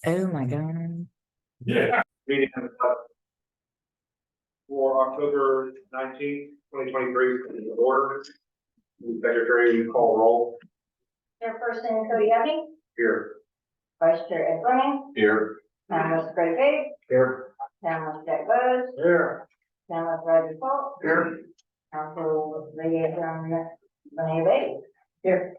Oh my God. Yeah. Meeting for October 19th, 2023, order. Secretary, you call roll. Chairperson Cody Abbey, Here. Vice Chair Ed Fleming, Here. Panelist Greg Big, Here. Panelist Jack Bose, Here. Panelist Roger Holt, Here. Council Liaison Linnea Bates. Here.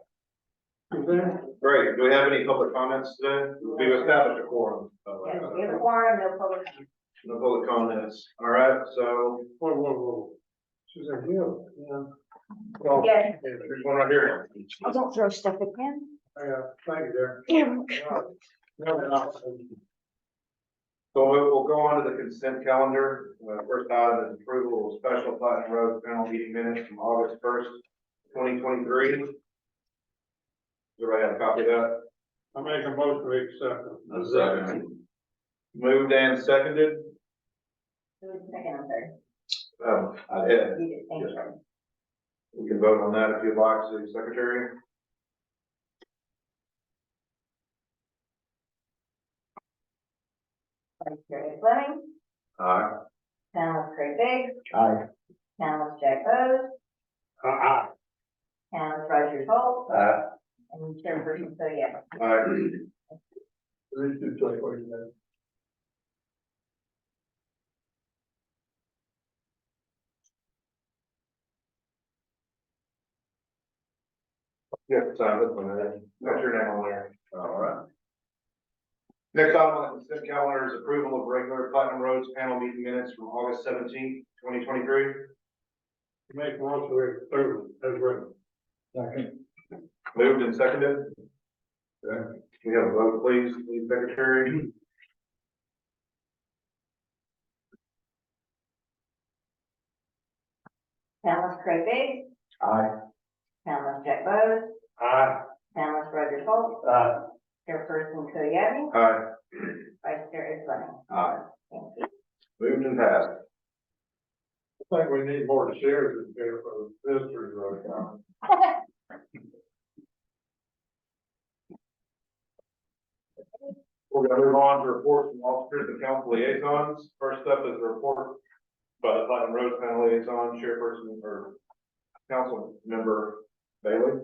Great. Do we have any public comments today? We've established a quorum. Yes, we have a quorum, no public. No public comments. All right, so. Whoa. She's like, you, yeah. Well, Yes. There's one right here. Oh, don't throw stuff at him. thank you, there. So we'll go on to the consent calendar. First item is approval of special Platinum Road panel meeting minutes from August 1st, 2023. Does everybody have a copy of that? I make a motion to accept it. Moved and seconded. Who was second and third? I did. You did, thank you. We can vote on that if you'd like, City Secretary. Vice Chair Ed Fleming, Aye. Panelist Greg Big, Aye. Panelist Jack Bose, Panelist Roger Holt, Aye. and Chairperson Cody Abbey. Aye. Yeah, sign this one, got your name on there. All right. Next item on the consent calendar is approval of regular Platinum Roads panel meeting minutes from August 17th, 2023. Make a motion to approve it as written. Second. Moved and seconded. Okay. We have a vote, please, Secretary. Panelist Craig Big, Aye. Panelist Jack Bose, Aye. Panelist Roger Holt, Aye. Chairperson Cody Abbey, Aye. Vice Chair Ed Fleming. Aye. Thank you. Moved and passed. I think we need more shares in there for the visitors right now. We're gonna move on to reports from officers and council liaisons. First up is a report by the Platinum Roads panel liaison, chairperson or council member Bailey.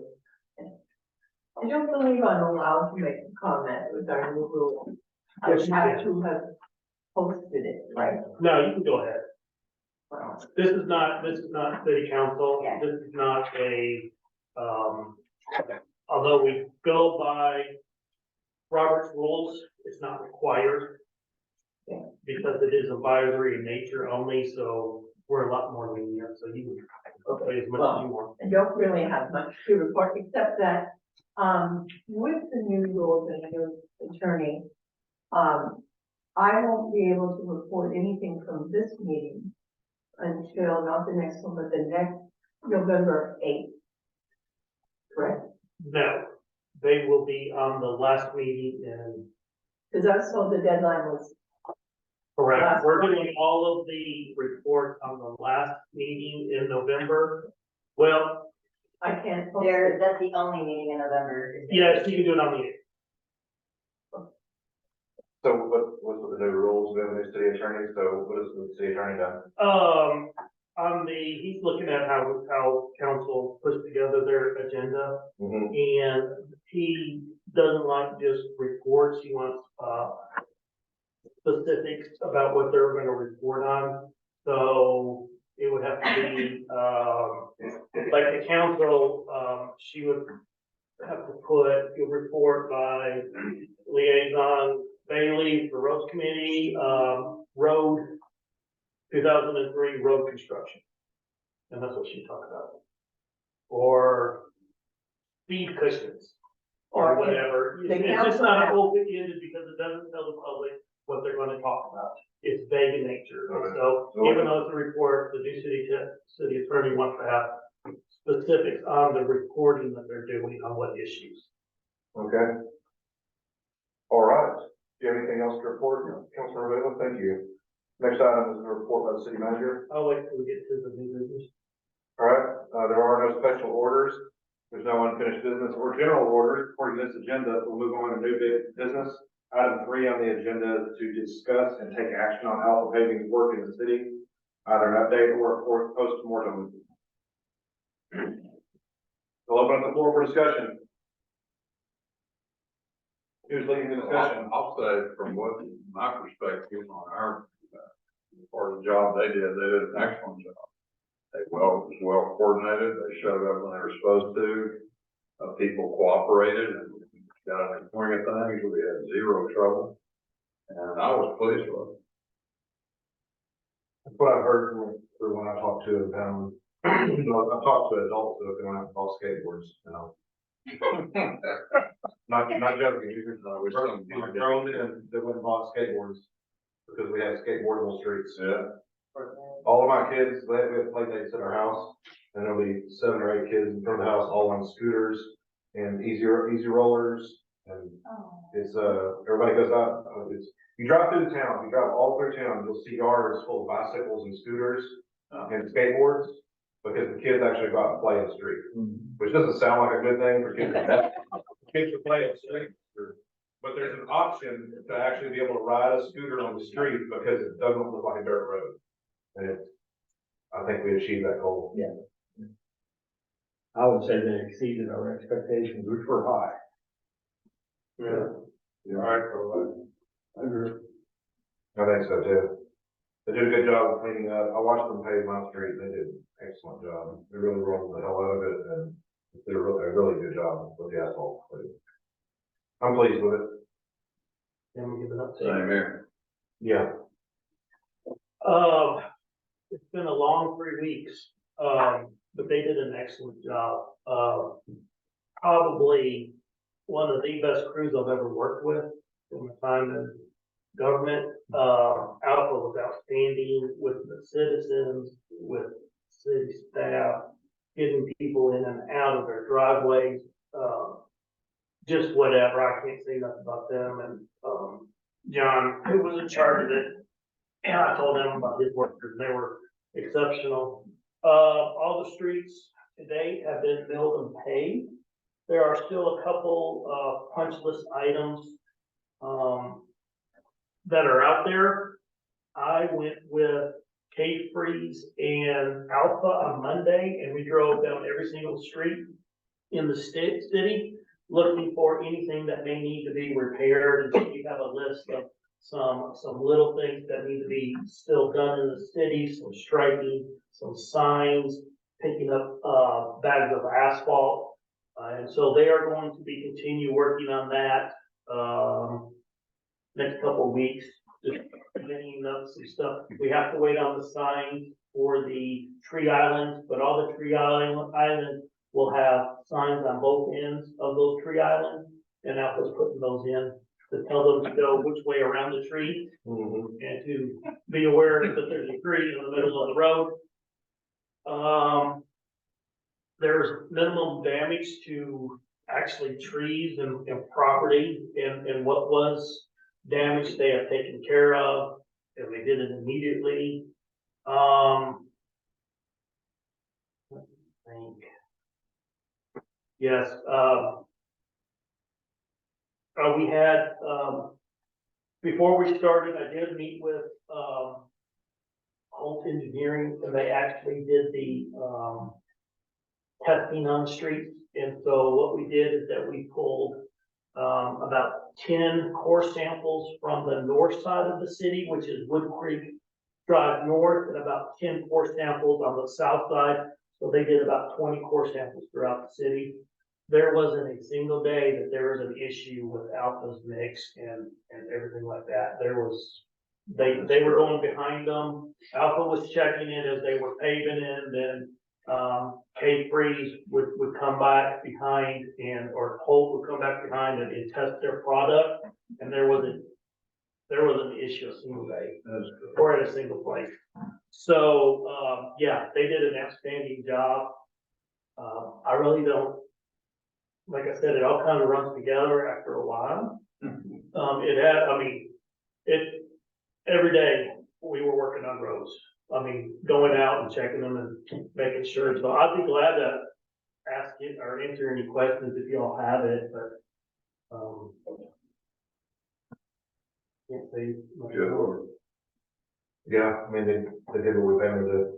I don't believe I'm allowed to make a comment regarding the rule. I would have to have posted it, right? No, you can go ahead. Well, This is not city council. Yeah. This is not a, although we go by Robert's rules, it's not required. Yeah. Because it is advisory in nature only, so we're a lot more lenient, so you can say as much as you want. I don't really have much to report, except that, with the new rules and the new attorney, I won't be able to report anything from this meeting until not the next one, but the next November 8th. Correct? No, they will be on the last meeting in, Because I was told the deadline was, correct, Last we're Friday. doing all of the reports on the last meeting in November. Well, I can't. post There, it. that's the only meeting in November. yes, you can do it on the 8th. So what's with the new rules? We have a new city attorney, so what has the city attorney done? He's looking at how council puts together their agenda, Mm-hmm. and he doesn't like just reports, he wants, specifics about what they're gonna report on. So it would have to be, like the council, she would have to put a report by liaison Bailey for roads committee, road 2003 road construction. And that's what she talked about. Or speed cushions or Or whatever. the It's just council not has- open-ended because it doesn't tell the public what they're gonna talk about. It's vague in nature. Okay. So even though it's a report, the new city attorney wants to have specifics on the reporting that they're doing on what issues. Okay. All right. Do you have anything else to report, Councilor Bailey? Thank you. Next item is a report by the city manager. I'll wait till we get to the new business. All right. there are no special orders. There's no unfinished business or general orders. According to this agenda, we'll move on to new business. Item 3 on the agenda is to discuss and take action on Alpha Paving's work in the city, either an update or post-mortem. We'll open up the floor for discussion. Who's leading the discussion? I'll say from what my perspective on our part of the job they did an excellent job. It was well coordinated. They showed up when they were supposed to. People cooperated and got in the swing of things. We had zero trouble. And I was pleased with it. That's what I've heard from when I talk to them. I've talked to adults who don't have bought skateboards, you know. Not joking. We're grown and they went and bought skateboards because we have skateboardable streets. Yeah. All of my kids, we have play dates at our house, and there'll be 7 or 8 kids in front of the house, all on scooters and easy rollers, and it's everybody goes out. You drive through the town, you drive all through town, you'll see yards full of bicycles and scooters and skateboards, because the kids actually go out and play in the street, which doesn't sound like a good thing for kids. Kids to play in the street, but there's an option to actually be able to ride a scooter on the street because it doesn't look like a dirt road. And I think we achieved that goal. Yeah. I would say they exceeded our expectations, which were high. Yeah. All right, I agree. I think so too. They did a good job of cleaning up. I watched them pave my street. They did an excellent job. They really rolled the hell out of it and did a really good job with the asphalt. I'm pleased with it. Then we give it up to. Same here. Yeah. It's been a long 3 weeks, but they did an excellent job. Probably one of the best crews I've ever worked with in my time in government. Alpha was outstanding with the citizens, with city staff, getting people in and out of their driveways, just whatever. I can't say nothing about them. And John, who was in charge of it, and I told them about his workers, and they were exceptional. All the streets today have been built and paved. There are still a couple punch list items that are out there. I went with Cave Freeze and Alpha on Monday, and we drove down every single street in the city looking for anything that may need to be repaired. And so we have a list of some little things that need to be still done in the city, some striping, some signs, picking up bags of asphalt. And so they are going to be continue working on that next couple of weeks, just getting up some stuff. We have to wait on the signs for the tree islands, but all the tree islands will have signs on both ends of those tree islands, and Alpha's putting those in to tell them to go which way around the tree and to be aware that there's a tree in the middle of the road. There's minimum damage to actually trees and property, and what was damaged they have taken care of, and they did it immediately. I think. Yes, we had, before we started, I did meet with, Holt Engineering, and they actually did the, testing on the streets. And so what we did is that we pulled, about 10 core samples from the north side of the city, which is Wood Creek Drive North, and about 10 core samples on the south side. So they did about 20 core samples throughout the city. There wasn't a single day that there was an issue with Alpha's mix and everything like that. There was, they were going behind them. Alpha was checking it as they were paving it, and then Cave Freeze would come back behind, or Holt would come back behind and test their product, and there wasn't an issue a single day or at a single place. So yeah, they did an outstanding job. I really don't, like I said, it all kind of runs together after a while. Every day we were working on roads. I mean, going out and checking them and making sure, so I'd be glad to ask it or answer any questions if y'all have it, but, can't say much Good. more. Yeah, I mean, they did what we paid them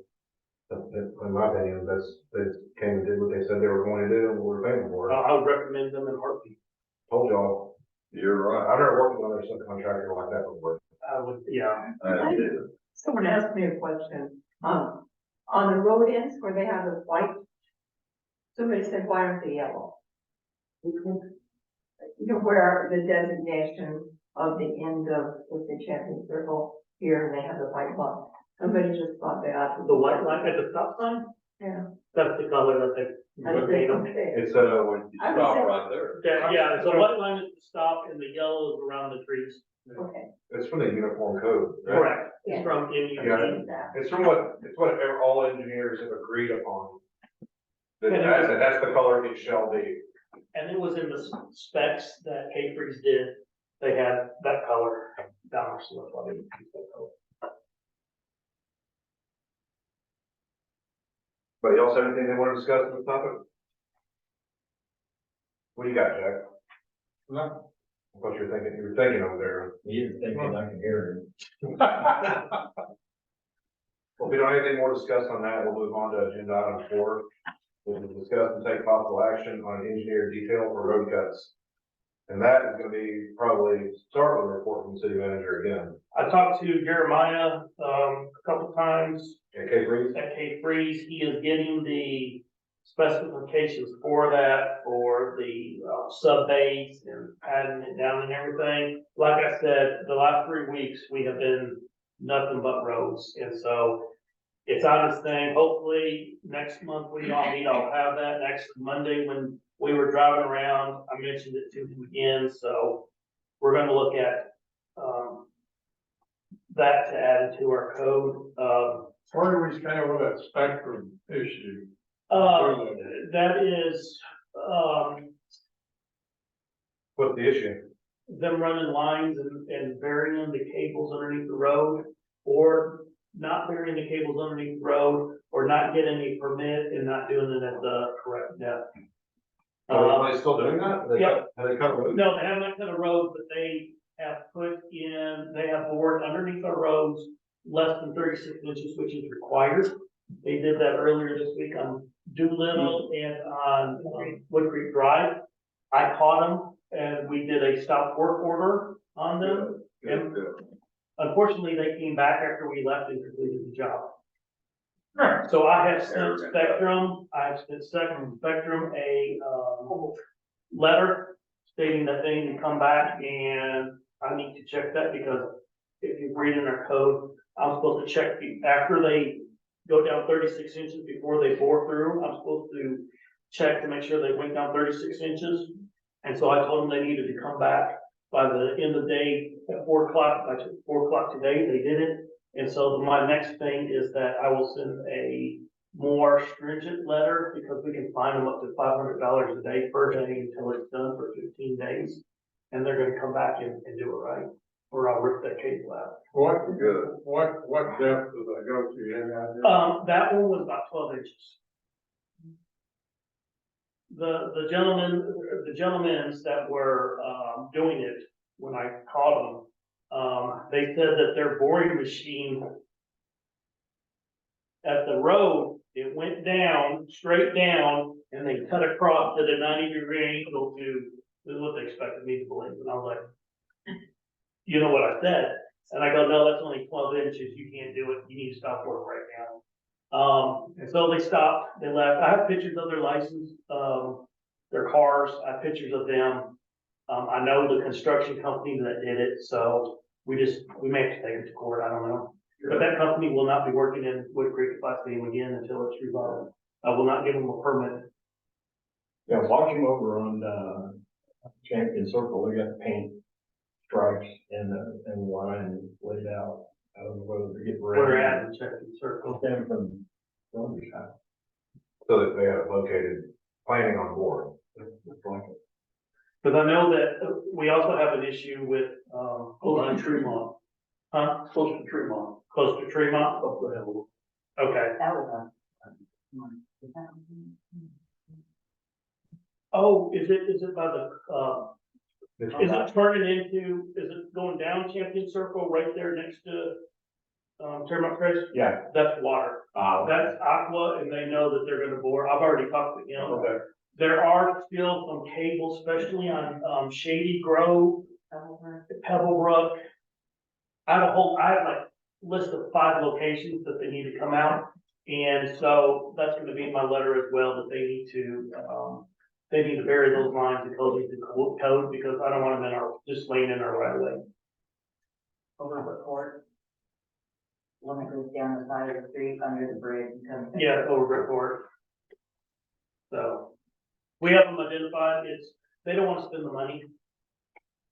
in my opinion, they came and did what they said they were going to do, and what we were paying for. I would recommend them in heartbeat. Told y'all, You're right. I've never worked with another subcontractor like that before. I would, yeah. I did. Someone asked me a question, on the road ends where they have the white, somebody said, why aren't they yellow? You know, where the designation of the end of, with the champion circle here, and they have the white line. Somebody just thought they ought to. The white line at the stop sign, Yeah. that's the color that they. I think okay. It's, When you I would stop say- right there. Yeah, the white line is the stop and the yellow is around the trees. Okay. it's from the uniform code. right? Correct. Yeah. It's from Yeah. MUC. It's from it's what all engineers have agreed upon. And it That's the color it shall be. And it was in the specs that K-Freeze did. They had that color down, so that's why they would use that color. But y'all have anything they want to discuss on the topic? What do you got, Jack? No. What you're thinking, you were thinking over there. You're thinking I can hear him. Well, if we don't have anything more to discuss on that, we'll move on to agenda item 4. Which is discuss and take possible action on engineer detail for road cuts. And that is gonna be probably start with a report from the city manager again. I talked to Jeremiah, a couple times Okay, Freeze? at K-Freeze. He is getting the specifications for that, for the sub base and padding it down and everything. Like I said, the last 3 weeks, we have been nothing but roads, and so it's on this thing. Hopefully, next month we all meet, I'll have that. Next Monday, when we were driving around, I mentioned it to him again, so we're gonna look at, that to add to our code. Where do we stand with that spectrum issue? That is, What's the issue? them running lines and burying the cables underneath the road, or not burying the cables underneath the road, or not getting a permit and not doing it at the correct depth. Are they still doing that? Yeah. Have they cut a road? No, they have not cut a road, but they have they have bored underneath our roads less than 36 inches, which is required. They did that earlier this week on Doolittle and on Wood Creek Drive. I caught them and we did a stop work order on them. Good, good. Unfortunately, they came back after we left and completed the job. So I have sent Spectrum a, letter stating that they need to come back, and I need to check that because if you read in our code, I'm supposed to check after they go down 36 inches before they bore through. I'm supposed to check to make sure they went down 36 inches. And so I told them they needed to come back by the end of the day at 4 o'clock. By 4 o'clock today, they did it. And so my next thing is that I will send a more stringent letter because we can fine them up to $500 a day per day until it's done for 15 days. And they're gonna come back and do it right, or I'll rip that cable out. What depth do they go to? You have any idea? That one was about 12 inches. The gentlemen that were, doing it, when I called them, they said that their boring machine at the road, it went down, straight down, and they cut across at a 90-degree angle this is what they expected me to believe, and I was like, you know what I said? And I go, no, that's only 12 inches, you can't do it, you need to stop work right now. And so they stopped, they left. I have pictures of their license, their cars, I have pictures of them. I know the construction company that did it, so we may have to take it to court, I don't know. But that company will not be working in Wood Creek if I see them again until it's resolved. I will not give them a permit. Yeah, watch them over on, Champion Circle, they got paint stripes and line laid out of the road to get ready. Where they're at and check the circle. Them from Wonder's house. So that they have located, planning on board. Because I know that we also have an issue with, Old Tremont. Huh? Close to Tremont. Close to Tremont? Up the hill. Okay. That was Oh, is it by the, is it turning into, is it going down Champion Circle right there next to, Tremont Crest? Yeah. That's water. That's Aqua, and they know that they're gonna bore. I've already talked to him. Okay. There are still some cables, especially on, Shady Grove, Pebblebrook. I have like list of 5 locations that they need to come out. And so that's gonna be in my letter as well, that they need to bury those lines and code code, because I don't want them just laying in our right of way. over the court. One that goes down the side of the street under the bridge and comes. Yeah, over Court. So, we have them identified, they don't wanna spend the money.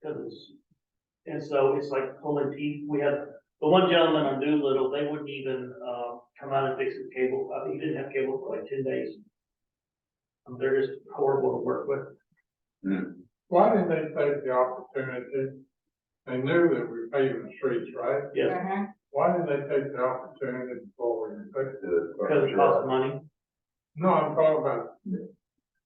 And so it's like pulling teeth. We had the one gentleman on Doolittle, they wouldn't even, come out and fix his cable. I think he didn't have cable for like 10 days. They're just horrible to work with. Why didn't they take the opportunity? They knew that we were paving the streets, right? Yes, Mhm. Why didn't they take the opportunity before we fixed it? because it costs money. No, I'm talking about,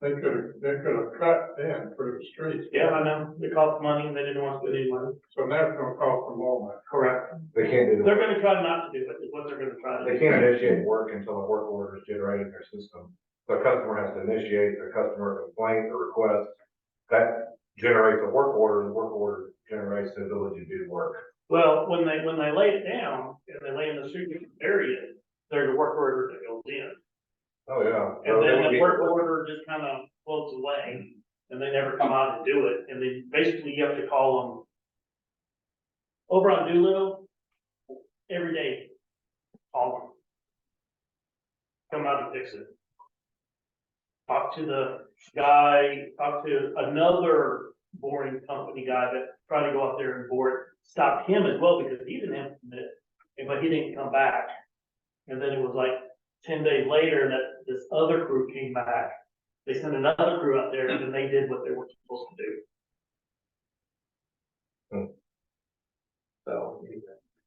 they could have cut in through the streets. Yeah, I know. It costs money and they didn't want to spend any money. So now it's gonna cost them more money. Correct. They can't do They're gonna try not to do it, is what they're gonna try to do. They can't initiate work until the work order is generated in their system. The customer has to initiate the customer complaint or request. That generates a work order, the work order generates the ability to do work. Well, when they lay it down and they lay in the street and bury it, there's a work order that goes in. Oh, yeah. And then the work order just kind of floats away and they never come out and do it. And then basically you have to call them over on Doolittle every day. Call them. Come out and fix it. Talk to the guy, talk to another boring company guy that tried to go out there and bore it. Stopped him as well because he didn't have to admit it, but he didn't come back. And then it was like 10 days later that this other crew came back. They sent another crew out there and they did what they were supposed to do. So,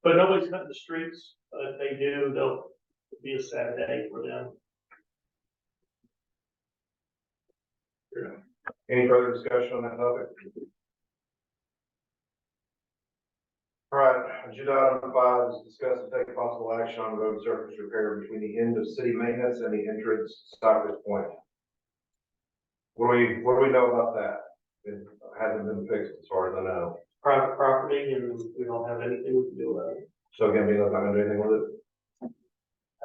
but nobody's cutting the streets. If they do, it'll be a sad day for them. Any further discussion on that topic? All right, agenda item 5 is discuss and take possible action on the road surface repair between the end of city maintenance and the entrance Stockbridge Point. What do we know about that? It hasn't been fixed as far as I know. Private property and we don't have anything we can do about it. So again, we're not gonna do anything with it.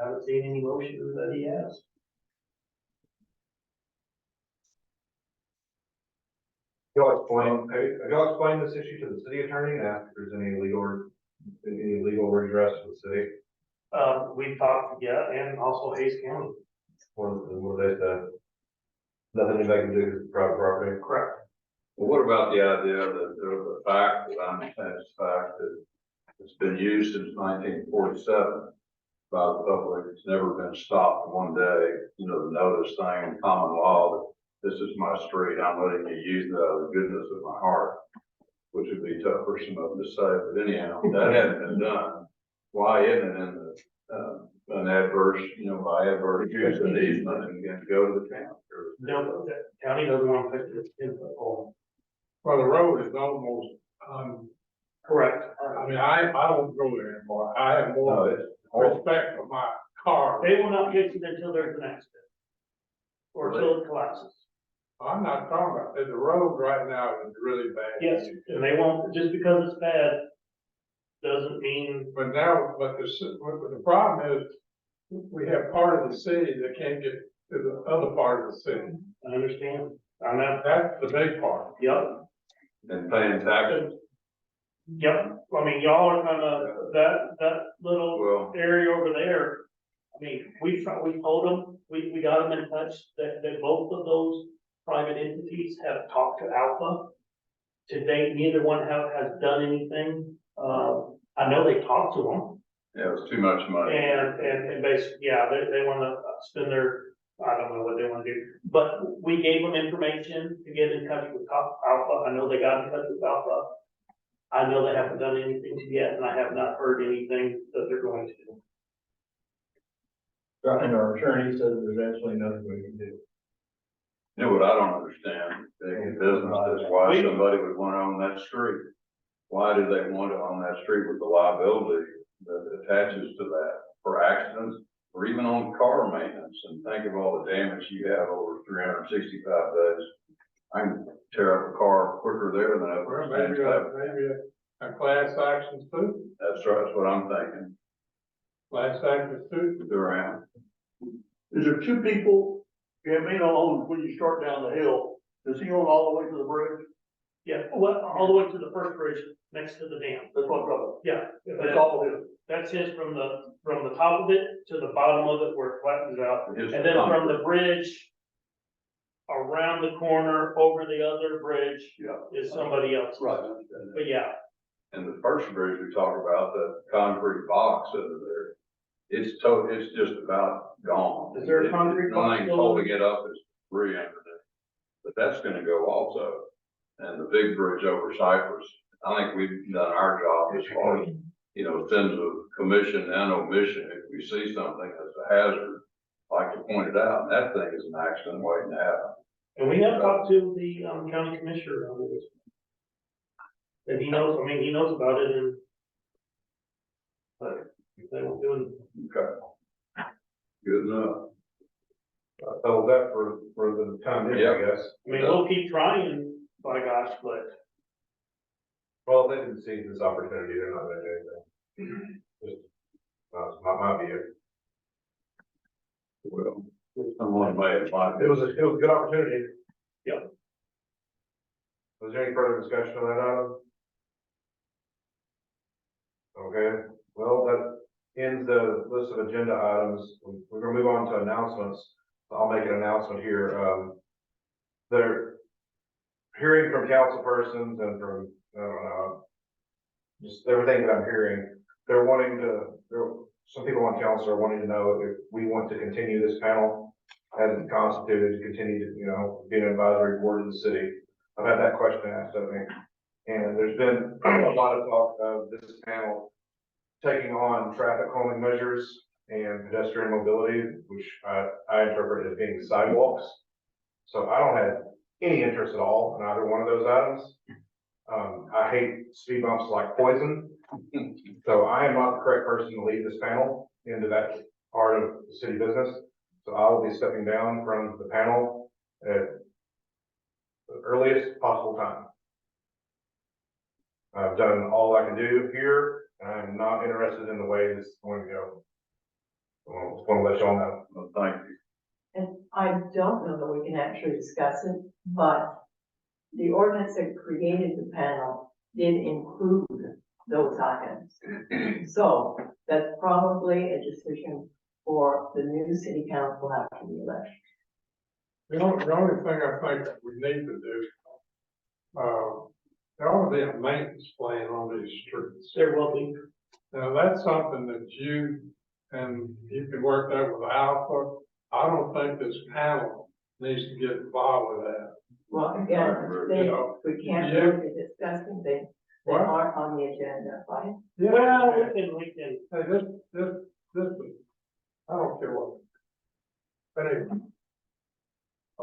I haven't seen any motion that he has. Y'all explain this issue to the city attorney and ask if there's any legal redress to the city. We talked, yeah, and also Hayes County. What they said. Nothing anybody can do because it's private property. Correct. Well, what about the idea that there's a fact that I understand is a fact that it's been used since 1947 by the public. It's never been stopped one day. You know, the notice thing, common law, that this is my street. I'm letting you use it out of the goodness of my heart, which would be tough for some of them to say. But anyhow, that hadn't been done. Why isn't it in the, an adverse, by adverse use of easement and again, go to the town? No, the county doesn't want to fix it. It's all. Well, the road is almost, Correct. I mean, I don't go there anymore. I have No, more it's respect for my car. They will not fix it until there's an accident. Or until it collapses. I'm not talking about, the road right now is really bad. Yes, and they won't, just because it's bad, doesn't mean, But the problem is, we have part of the city that can't get to the other part of the city. I understand. I know. That's the big part. Yep. And paying taxes? Yep. I mean, y'all are kind of, that little Well, area over there. I mean, we told them, we got them in touch that both of those private entities have talked to Alpha. To date, neither one has done anything. I know they talked to them yeah, it was too much money. and basically, yeah, they want to spend I don't know what they want to do. But we gave them information to get in touch with Alpha. I know they got in touch with Alpha. I know they haven't done anything yet, and I have not heard anything that they're going to do. And our attorney says there's absolutely nothing we can do. You know what I don't understand, big business is why somebody would want to own that street. Why do they want it on that street with the liability that attaches to that for accidents or even on car maintenance? And think of all the damage you have over 365 days. I can tear up a car quicker there than I Well, ever. maybe a class action suit, That's right, that's what I'm thinking. class action suit. Do around. Is there two people, Gambino owns when you start down the hill, does he own all the way to the bridge? Yeah, well, all the way to the first bridge next to the dam. That's what I'm talking about. Yeah. That's all it is. That's his from the top of it to the bottom of it where it flattens out. His And then from the bridge around the corner over the other bridge Yeah. is somebody else. Right, I understand But yeah, And the first bridge we talked about, the concrete box under there, it's just about gone. Is there a concrete box Nothing still? holding it up is debris underneath. But that's gonna go also. And the big bridge over Cypress, I think we've done our job as far as, sins of commission and omission. If we see something that's a hazard, like you pointed out, that thing is an accident waiting to happen. and we have talked to the county commissioner on this. And he knows, he knows about it and but they won't do it. Okay. Good enough. So that for the time being, I guess. We'll keep trying, by gosh, but Well, if they didn't see this opportunity, they're not gonna do anything. Just, my view. Well, someone may have liked It was a good opportunity. Yeah. Was there any further discussion on that item? Okay, well, that ends the list of agenda items. We're gonna move on to announcements. I'll make an announcement here. They're hearing from council persons and from, I don't know, just everything that I'm hearing, some people on council are wanting to know if we want to continue this panel as it's constituted, to continue to, be an advisory board of the city. I've had that question asked of me. And there's been a lot of talk of this panel taking on traffic calming measures and pedestrian mobility, which I interpret as being sidewalks. So I don't have any interest at all in either one of those items. I hate speed bumps like poison. So I am not the correct person to lead this panel into that part of the city business. So I will be stepping down from the panel at the earliest possible time. I've done all I can do here, and I'm not interested in the way this is going to go. Well, just want to let y'all know. Well, thank you. And I don't know that we can actually discuss it, but the ordinance that created the panel did include those items. So that's probably a decision for the new city council after the election. The only thing I think that we need to do, there ought to be a maintenance plan on these streets. there will be. Now, that's something that you can work that with Alpha. I don't think this panel needs to get involved with that. Well, again, we can't Yeah. really be discussing things that What? aren't on the agenda, right? Well, we can, Hey, this, I don't care what. But anyway.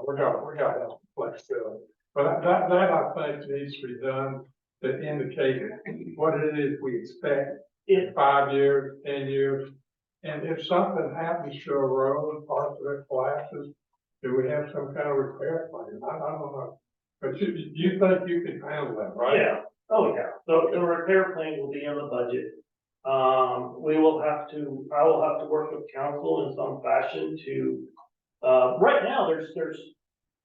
We got that flexibility. But that I think needs to be done to indicate what it is we expect in 5 years, 10 years. And if something happens to a road, parts of it collapses, do we have some kind of repair plan? I don't know. But you think you can handle that, right? yeah, oh yeah, the repair plan will be in the budget. I will have to work with council in some fashion to, right now, there's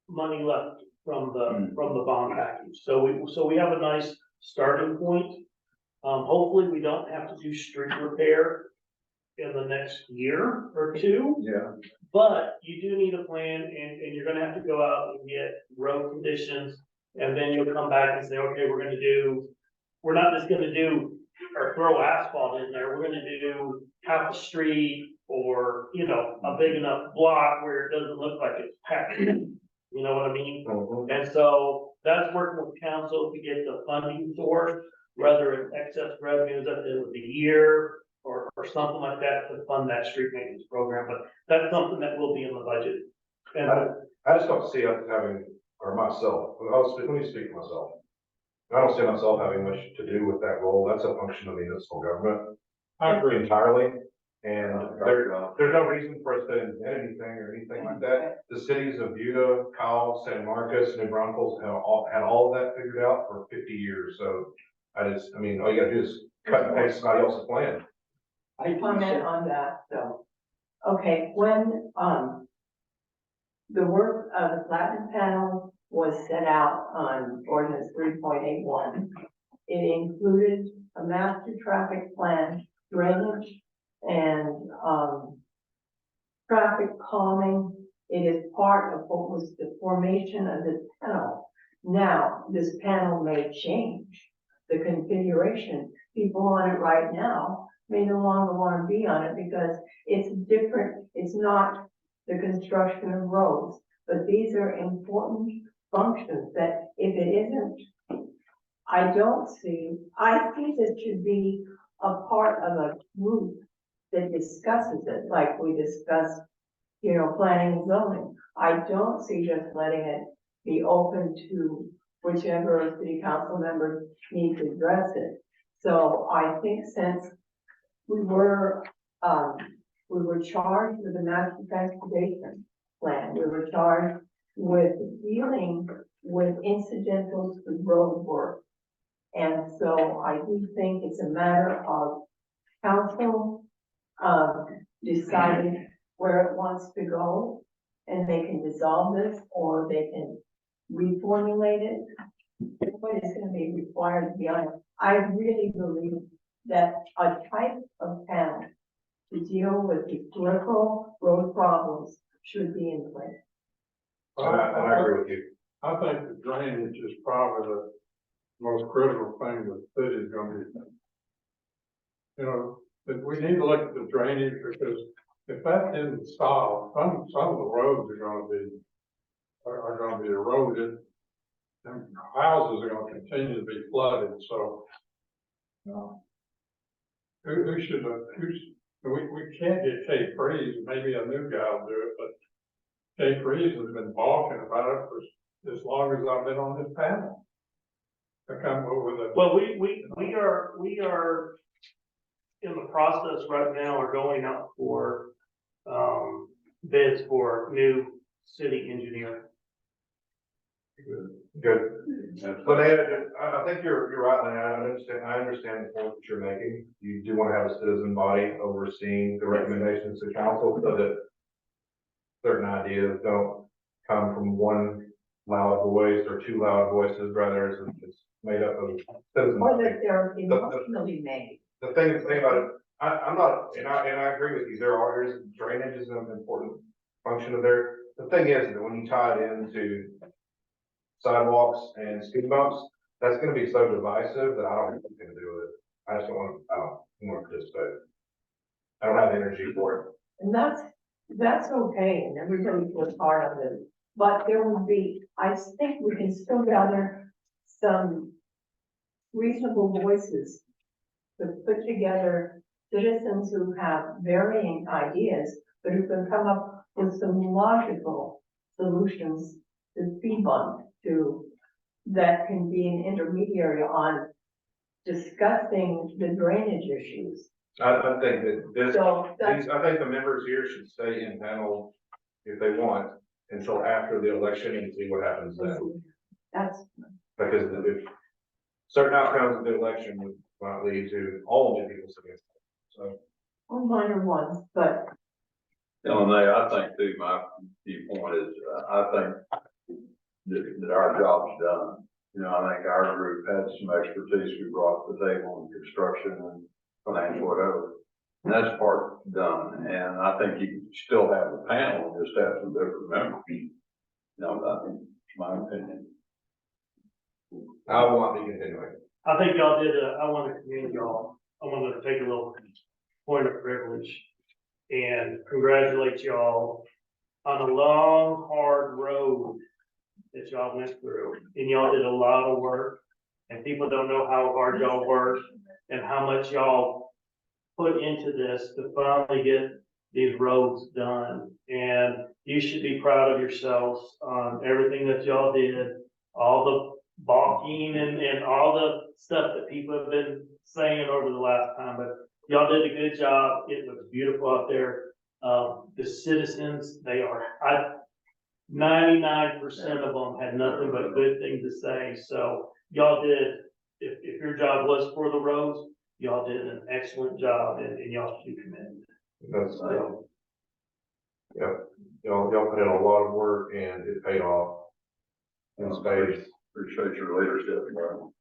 money left from the bond package. So we have a nice starting point. Hopefully we don't have to do street repair in the next year or two. Yeah. But you do need a plan and you're gonna have to go out and get road conditions. And then you'll come back and say, okay, we're not just gonna do or throw asphalt in there. We're gonna do half a street or, a big enough block where it doesn't look like it's packed. You know what I mean? And so that's working with council to get the funding source. whether it's excess revenues at the end of the year or something like that to fund that street maintenance program, but that's something that will be in the budget. And I just don't see us having, or myself, let me speak for myself. I don't see myself having much to do with that role. That's a function of the municipal government. I agree. Entirely. And there's no reason for us to invent anything or anything like that. The cities of Buda, Kyle, San Marcos, New Braunfels had all of that figured out for 50 years. So all you gotta do is cut and paste somebody else's plan. I comment on that, so. Okay, when, the work of the Platinum Panel was set out on ordinance 3.81, it included a master traffic plan, drainage, and, traffic calming. It is part of what was the formation of this panel. Now, this panel may change the configuration. People on it right now may no longer want to be on it because it's different. It's not the construction of roads, but these are important functions that if it isn't, I think it should be a part of a group that discusses it, like we discussed, planning and zoning. I don't see just letting it be open to whichever city council members need to address it. So I think since we were charged with the master transportation plan, we were charged with dealing with incidentals to road work. And so I do think it's a matter of council, deciding where it wants to go, and they can dissolve this, or they can reformulate it. What is gonna be required to be on it? I really believe that a type of panel to deal with historical road problems should be in place. And I agree with you. I think the drainage is probably the most critical thing the city is gonna be. That we need to look at the drainage, because if that isn't solved, some of the roads are gonna be eroded. And houses are gonna continue to be flooded, so. We can't get Kay Freeze, maybe a new guy will do it, but Kay Freeze has been balking about it for as long as I've been on this panel. I come up with it. well, we are in the process right now, are going up for, bids for new city engineer. Good. But I think you're right, Lane. I understand the point that you're making. You do want to have a citizen body overseeing the recommendations to council so that certain ideas don't come from one loud voice or two loud voices, rather it's made up of citizens. Or that they're emotionally made. The thing about it, I'm not, and I agree with you, drainage is an important function of there. The thing is that when you tie it into sidewalks and speed bumps, that's gonna be so divisive that I don't know what we're gonna do with it. I just don't want to participate. I don't have the energy for it. And that's okay, and everybody was part of it. But there will be, I think we can still gather some reasonable voices to put together citizens who have varying ideas, but who can come up with some logical solutions to speed bump that can be an intermediary on discussing the drainage issues. I think that So that's, I think the members here should stay in panel if they want until after the election and see what happens then. that's, Because if certain outcomes of the election might lead to all new people sitting. So. all minor ones, but I think too, my viewpoint is, I think that our job's done. I think our group had some expertise we brought to the table in construction and financial, whatever. And that's part done, and I think you can still have the panel, just have some different members. I think, my opinion. I will not be continuing. I think y'all did, I want to commend y'all, I wanted to take a little point of privilege and congratulate y'all on a long, hard road that y'all went through, and y'all did a lot of work, And people don't know how hard y'all work and how much y'all put into this to finally get these roads done. And you should be proud of yourselves on everything that y'all did, all the balking and all the stuff that people have been saying over the last time, but y'all did a good job. It looks beautiful out there. The citizens, 99% of them had nothing but good things to say. So y'all did, if your job was for the roads, y'all did an excellent job and y'all should be commended. That's, So, y'all put in a lot of work and it paid off in spades. Appreciate your leadership, bro.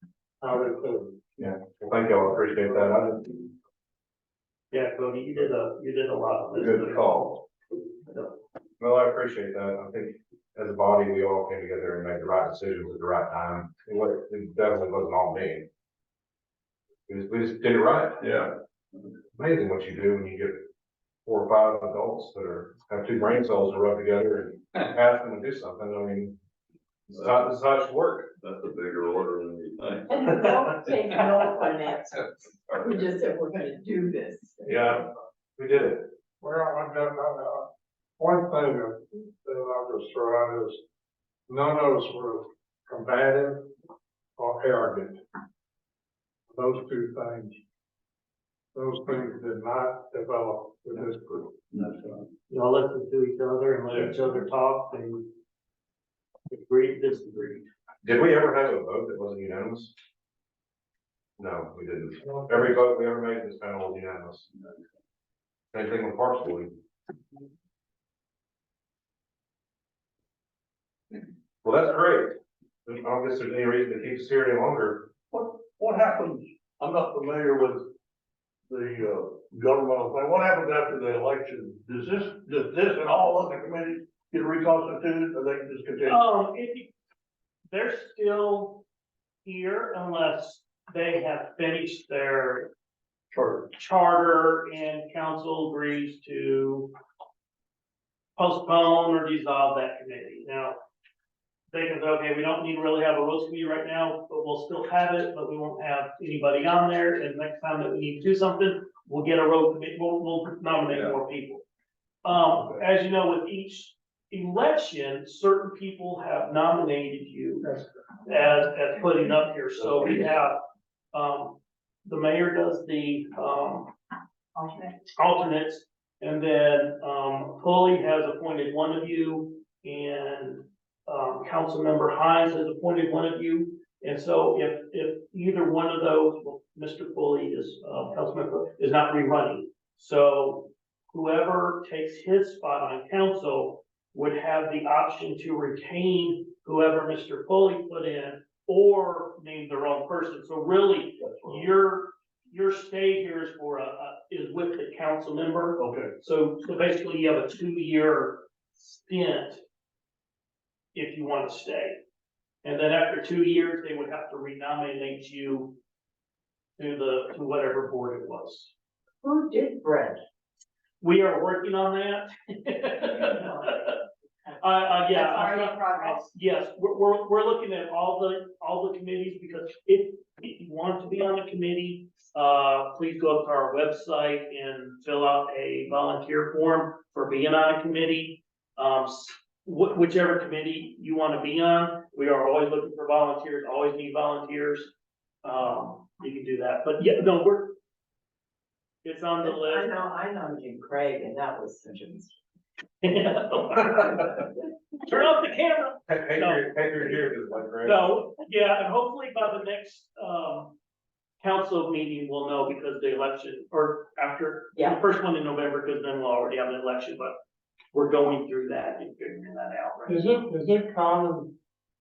I would too. Yeah, well, thank y'all, I appreciate that. I did yeah, Cody, you did a lot of a this. good call. So, Well, I appreciate that. I think as a body, we all came together and made the right decisions at the right time. It definitely wasn't all me. We just did it right. Yeah. Amazing what you do when you get 4 or 5 adults that have 2 brain cells to rub together and ask them to do something. I mean, this is how it should work. That's a bigger order than you think. And we won't take no for an answer. We just said we're gonna do this. Yeah, we did it. Well, one thing that I'll just throw out is, none of us were combative or arrogant. Those things did not develop with this group. y'all listen to each other and let each other talk and agree, disagree. Did we ever have a vote that wasn't unanimous? No, we didn't. Every vote we ever made in this panel was unanimous. Same thing with Parks Board. Well, that's great. I don't guess there's any reason to keep us here any longer. What happens, I'm not familiar with the, governmental thing, what happens after the election? Does this and all other committees get reconstituted, or they can just continue? They're still here unless they have finished their charter and council agrees to postpone or dissolve that committee. Now, they can say, okay, we don't need to really have a roads committee right now, but we'll still have it, but we won't have anybody on there. And next time that we need to do something, we'll get a road committee, we'll nominate more people. As you know, with each election, certain people have nominated you as putting up here. So we have, the mayor does the, alternates, and then, Pulley has appointed one of you, and, Councilmember Hines has appointed one of you. And so if either one of those, well, Mr. Pulley is, Councilmember, is not rerunning. So whoever takes his spot on council would have the option to retain whoever Mr. Pulley put in or name their own person. So really, your stay here is is with the council member. Okay. So basically you have a 2-year stint if you want to stay. And then after 2 years, they would have to renominate you to whatever board it was. Who did Brett? We are working on that. Yeah. That's already in progress. Yes, we're looking at all the committees, because if you want to be on a committee, please go up to our website and fill out a volunteer form for being on a committee. Whichever committee you want to be on, we are always looking for volunteers, always need volunteers. You can do that, but yeah, no, it's on the list. I know Jim Craig, and that was such a mistake. Turn off the camera. Hey, you're here, just like Greg. So, yeah, and hopefully by the next, council meeting, we'll know, because the election, or after, the first one in November, because then we'll already have an election, but we're going through that and figuring that out, right? Is it common,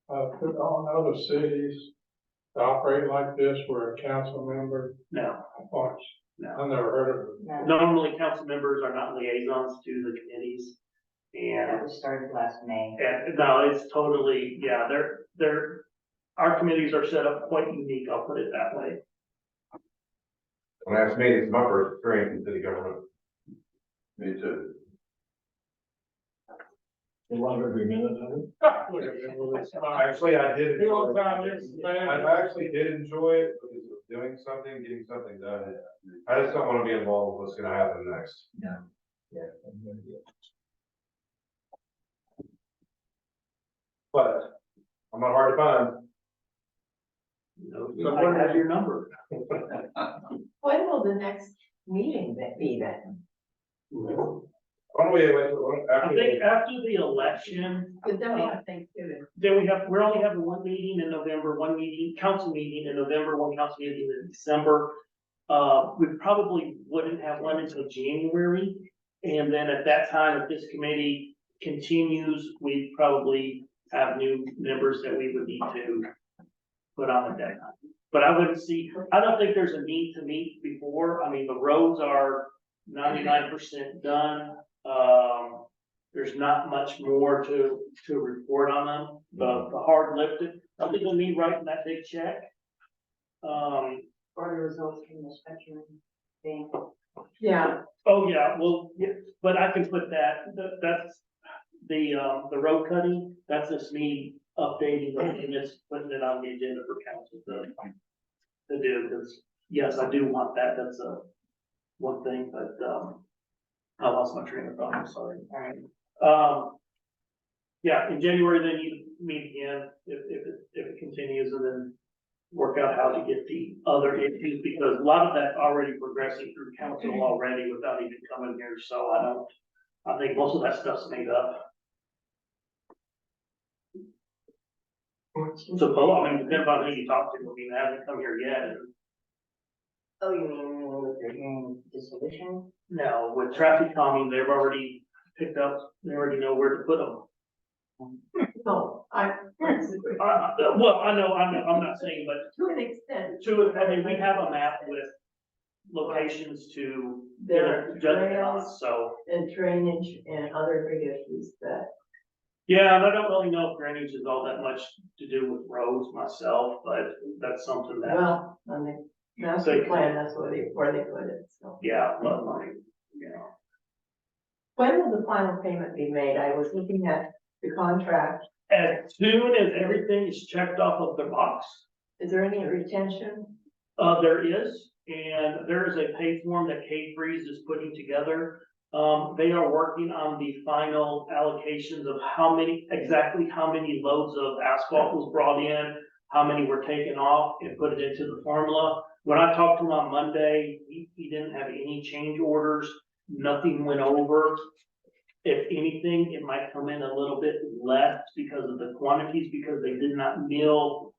on other cities to operate like this where a council member No, appoints? no. I've never heard of it. Normally, council members are not liaisons to the committees. That And, was started last May. no, it's totally, yeah, our committees are set up quite unique, I'll put it that way. When asked me, it's my first experience in city government. Me too. Well, want every minute of it. Look at them with this smile. Actually, I did. You know enjoy what time it. it is, man? I actually did enjoy it because it was doing something, getting something done. I just don't want to be involved with what's gonna happen next. But I'm not hard to find. Someone has your number. When will the next meeting be then? Why don't we wait, I think after the election, Because then we have Thanksgiving. then we're only having one meeting in November, one meeting, council meeting in November, one council meeting in December. We probably wouldn't have one until January. And then at that time, if this committee continues, we'd probably have new members that we would need to put on at that time. But I wouldn't see, I don't think there's a need to meet before. I mean, the roads are 99% done. There's not much more to report on them. The hard lifted, I think we'll need writing that big check. Or the results from the spectrum thing. Yeah, Oh, yeah, well, yeah, but I can put that's the road cutting, that's just me updating and just putting it on the agenda for council to do, because, yes, I do want that, that's one thing, but, I lost my train of thought, I'm sorry. Yeah, in January, then you meet again, if it continues, and then work out how to get the other issues, because a lot of that's already progressing through council already without even coming here, so I think most of that stuff's made up. So, I mean, depending on who you talk to, I mean, they haven't come here yet, and Oh, you mean with their hearing dissolution? now with traffic calming, they've already picked up, they already know where to put them. no, I disagree. Well, I know, I'm not saying, but To an extent, I mean, we have a map with locations to, you there know, are judge it trails on, so. and drainage and other big issues that, Yeah, and I don't really know if drainage is all that much to do with roads myself, but that's something that, well, on the master plan, that's where they put it, so. yeah, but like, you know. When will the final payment be made? I was looking at the contract. As soon as everything is checked off of the box, Is there any retention? there is, and there is a pay form that K-Freeze is putting together. They are working on the final allocations of exactly how many loads of asphalt was brought in, how many were taken off, and put it into the formula. When I talked to him on Monday, he didn't have any change orders, nothing went over. If anything, it might come in a little bit less because of the quantities, because they did not mill.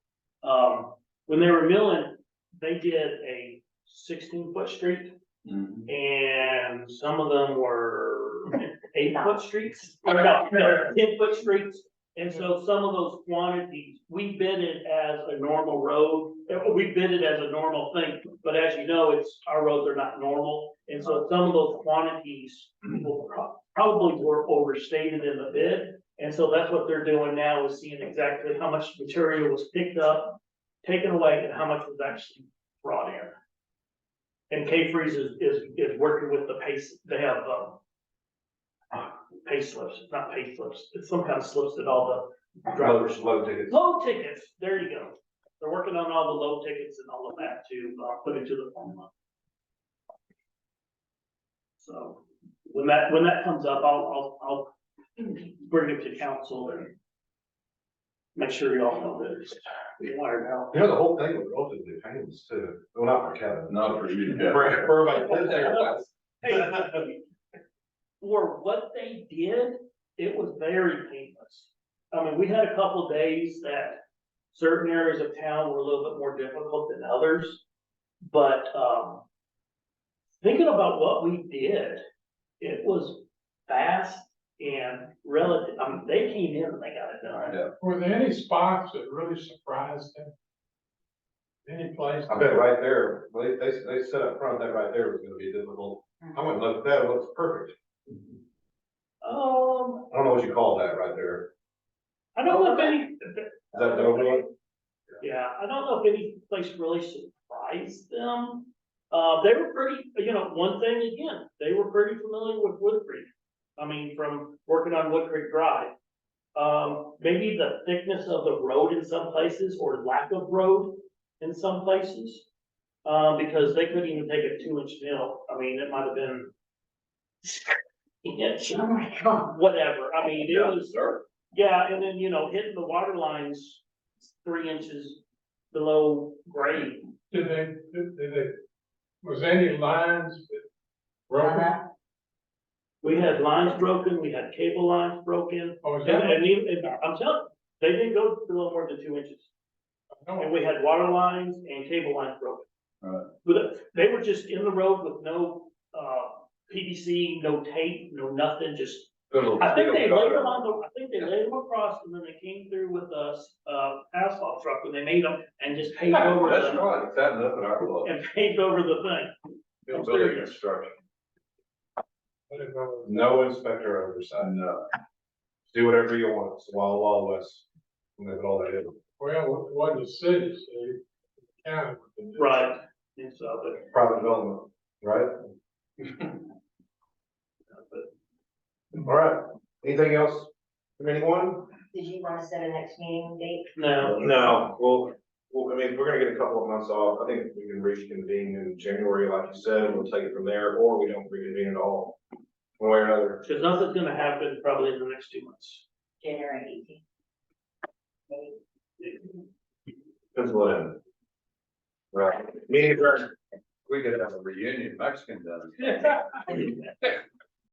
When they were milling, they did a 16-foot street, and some of them were 8-foot streets, or no, 10-foot streets. And so some of those quantities, we bid it as a normal road, we bid it as a normal thing, but as you know, our roads are not normal. And so some of those quantities will probably were overstated in the bid. And so that's what they're doing now, is seeing exactly how much material was picked up, taken away, and how much was actually brought in. And K-Freeze is working with the pace, they have, pay slips, not pay slips, it's some kind of slips that all the drivers. Low tickets. Low tickets, there you go. They're working on all the low tickets and all of that to, put into the formula. So, when that comes up, I'll bring it to council and make sure you all know that it's being wired out. You know, the whole thing was relatively painless too. Well, not for Kevin. Not for you, Kevin. For everybody that lives there. Hey, for what they did, it was very painless. I mean, we had a couple days that certain areas of town were a little bit more difficult than others. But, thinking about what we did, it was fast and relative, I mean, they came in and they got it done. Yeah. Were there any spots that really surprised them? Any place? I bet right there, they set up front, that right there was gonna be difficult. I went and looked at that, it looks perfect. I don't know what you call that right there. I don't know if any, Is that the overlook? yeah, I don't know if any place really surprised them. They were pretty, one thing again, they were pretty familiar with Wood Creek. I mean, from working on Wood Creek Drive. maybe the thickness of the road in some places or lack of road in some places. Because they couldn't even take a 2-inch nail. I mean, it might have been. Oh my God. Whatever, I mean, it Yeah, was, sir. yeah, and then, hitting the water lines 3 inches below grade. Did they, was any lines broken? Uh-huh. We had lines broken, we had cable lines broken, Or was and, that? I'm telling you, they didn't go a little more than 2 inches. And we had water lines and cable lines broken. Right. But they were just in the road with no, PVC, no tape, no nothing, just, I think they laid them across and then they came through with a, asphalt truck when they made them and just paved over That's the, right, it's happened up at our club. and paved over the thing. Building serious. construction. I didn't know. No inspector oversight. No. Do whatever you want. It's Wild Wild West. And that's all that is. Well, it wasn't the city, so the county. would do. Right, and so, but, Private development, right? All right. Anything else from anyone? Did you want to set a next meeting date? no, No, well, I mean, we're gonna get a couple of months off. I think we can reconvene in January, like you said, we'll take it from there, or we don't reconvene at all. One way or another. because nothing's gonna happen probably in the next 2 months. January 18th. Pencil it in. Right. Meeting adjourned. We could have a reunion Mexican done.